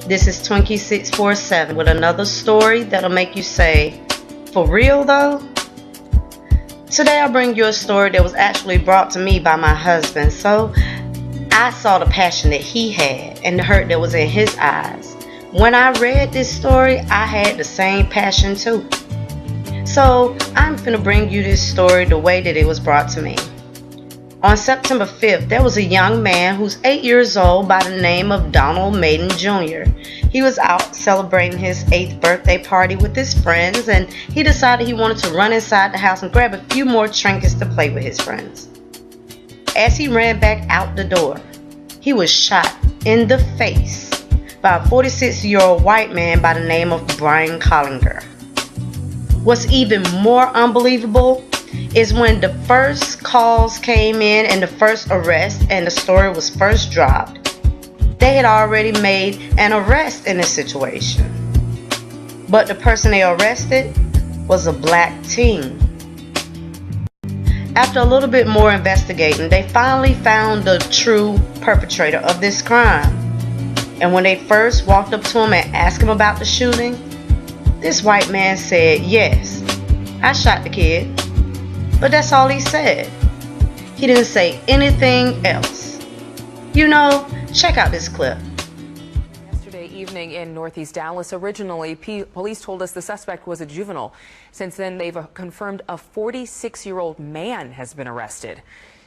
This is Twinkie647 with another story that'll make you say, for real though? Today I'll bring you a story that was actually brought to me by my husband. So I saw the passion that he had and the hurt that was in his eyes. When I read this story, I had the same passion too. So I'm finna bring you this story the way that it was brought to me. On September 5th, there was a young man who's 8 years old by the name of Donald Maiden Jr. He was out celebrating his 8th birthday party with his friends, and he decided he wanted to run inside the house and grab a few more trinkets to play with his friends. As he ran back out the door, he was shot in the face by a 46-year-old white man by the name of Brian Collinger. What's even more unbelievable is when the first calls came in and the first arrest and the story was first dropped, they had already made an arrest in this situation. But the person they arrested was a black teen. After a little bit more investigating, they finally found the true perpetrator of this crime. And when they first walked up to him and asked him about the shooting, this white man said, "Yes, I shot the kid." But that's all he said. He didn't say anything else. You know, check out this clip. Yesterday evening in Northeast Dallas, originally police told us the suspect was a juvenile. Since then, they've confirmed a 46-year-old man has been arrested.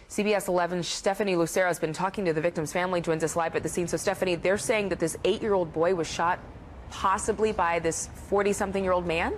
CBS 11's Stephanie Lucero has been talking to the victim's family, joins us live at the scene. So Stephanie, they're saying that this 8-year-old boy was shot possibly by this 40-something-year-old man?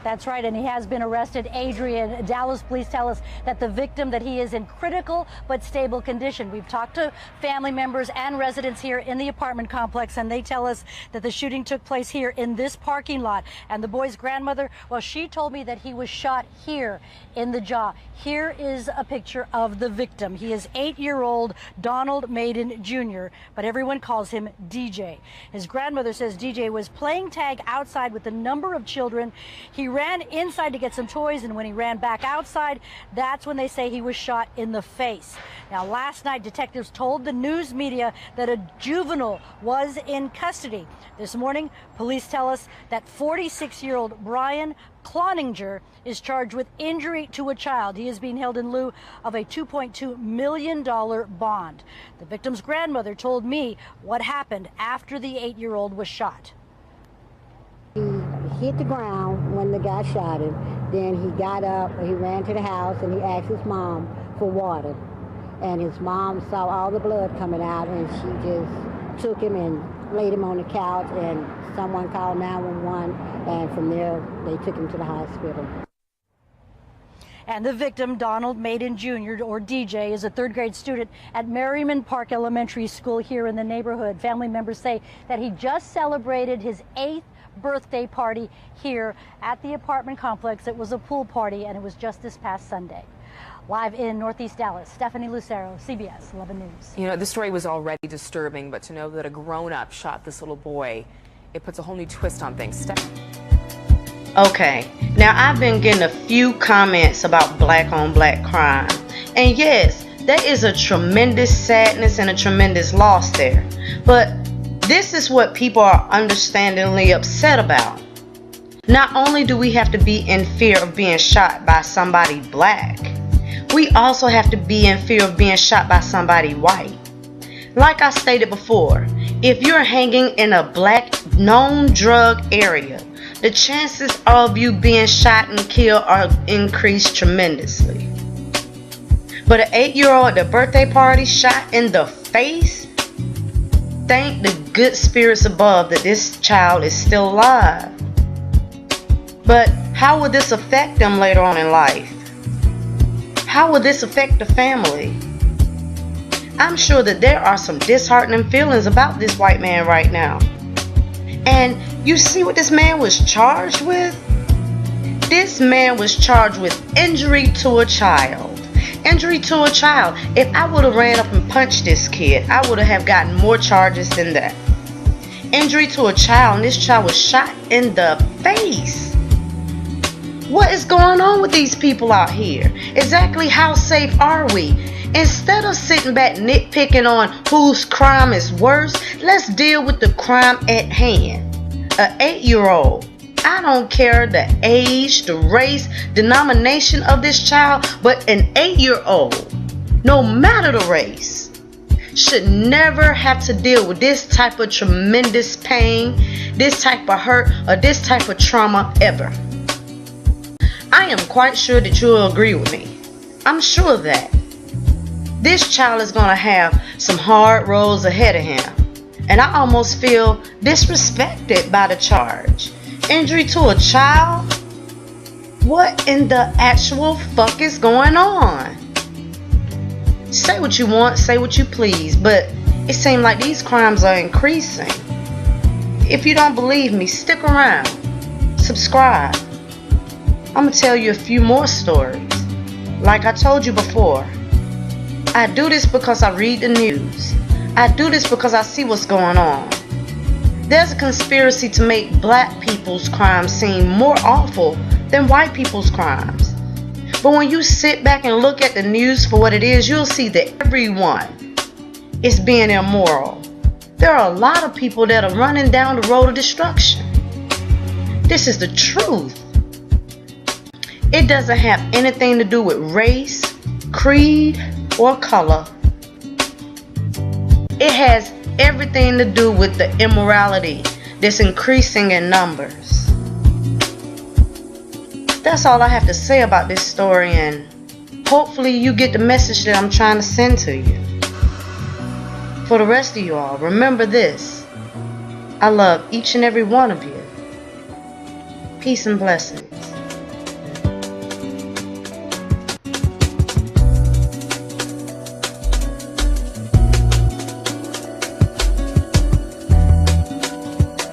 That's right, and he has been arrested. Adrian, Dallas police tell us that the victim, that he is in critical but stable condition. We've talked to family members and residents here in the apartment complex, and they tell us that the shooting took place here in this parking lot. And the boy's grandmother, well, she told me that he was shot here in the jaw. Here is a picture of the victim. He is 8-year-old Donald Maiden Jr., but everyone calls him DJ. His grandmother says DJ was playing tag outside with a number of children. He ran inside to get some toys, and when he ran back outside, that's when they say he was shot in the face. Now, last night, detectives told the news media that a juvenile was in custody. This morning, police tell us that 46-year-old Brian Cloninger is charged with injury to a child. He is being held in lieu of a $2.2 million bond. The victim's grandmother told me what happened after the 8-year-old was shot. He hit the ground when the guy shot him. Then he got up, he ran to the house, and he asked his mom for water. And his mom saw all the blood coming out, and she just took him and laid him on the couch, and someone called 911, and from there they took him to the hospital. And the victim, Donald Maiden Jr., or DJ, is a third-grade student at Merriman Park Elementary School here in the neighborhood. Family members say that he just celebrated his 8th birthday party here at the apartment complex. It was a pool party, and it was just this past Sunday. Live in Northeast Dallas, Stephanie Lucero, CBS 11 News. You know, this story was already disturbing, but to know that a grown-up shot this little boy, it puts a whole new twist on things. Okay, now I've been getting a few comments about black-on-black crime. And yes, there is a tremendous sadness and a tremendous loss there. But this is what people are understandingly upset about. Not only do we have to be in fear of being shot by somebody black, we also have to be in fear of being shot by somebody white. Like I stated before, if you're hanging in a black known drug area, the chances of you being shot and killed are increased tremendously. But an 8-year-old at the birthday party shot in the face? Thank the good spirits above that this child is still alive. But how will this affect them later on in life? How will this affect the family? I'm sure that there are some disheartening feelings about this white man right now. And you see what this man was charged with? This man was charged with injury to a child. Injury to a child. If I would have ran up and punched this kid, I would have gotten more charges than that. Injury to a child, and this child was shot in the face. What is going on with these people out here? Exactly how safe are we? Instead of sitting back nitpicking on whose crime is worse, let's deal with the crime at hand. An 8-year-old. I don't care the age, the race, denomination of this child, but an 8-year-old, no matter the race, should never have to deal with this type of tremendous pain, this type of hurt, or this type of trauma ever. I am quite sure that you'll agree with me. I'm sure of that. This child is going to have some hard roads ahead of him. And I almost feel disrespected by the charge. Injury to a child? What in the actual fuck is going on? Say what you want, say what you please, but it seems like these crimes are increasing. If you don't believe me, stick around. Subscribe. I'm going to tell you a few more stories. Like I told you before, I do this because I read the news. I do this because I see what's going on. There's a conspiracy to make black people's crimes seem more awful than white people's crimes. But when you sit back and look at the news for what it is, you'll see that everyone is being immoral. There are a lot of people that are running down the road of destruction. This is the truth. It doesn't have anything to do with race, creed, or color. It has everything to do with the immorality that's increasing in numbers. That's all I have to say about this story, and hopefully you get the message that I'm trying to send to you. For the rest of you all, remember this. I love each and every one of you. Peace and blessings.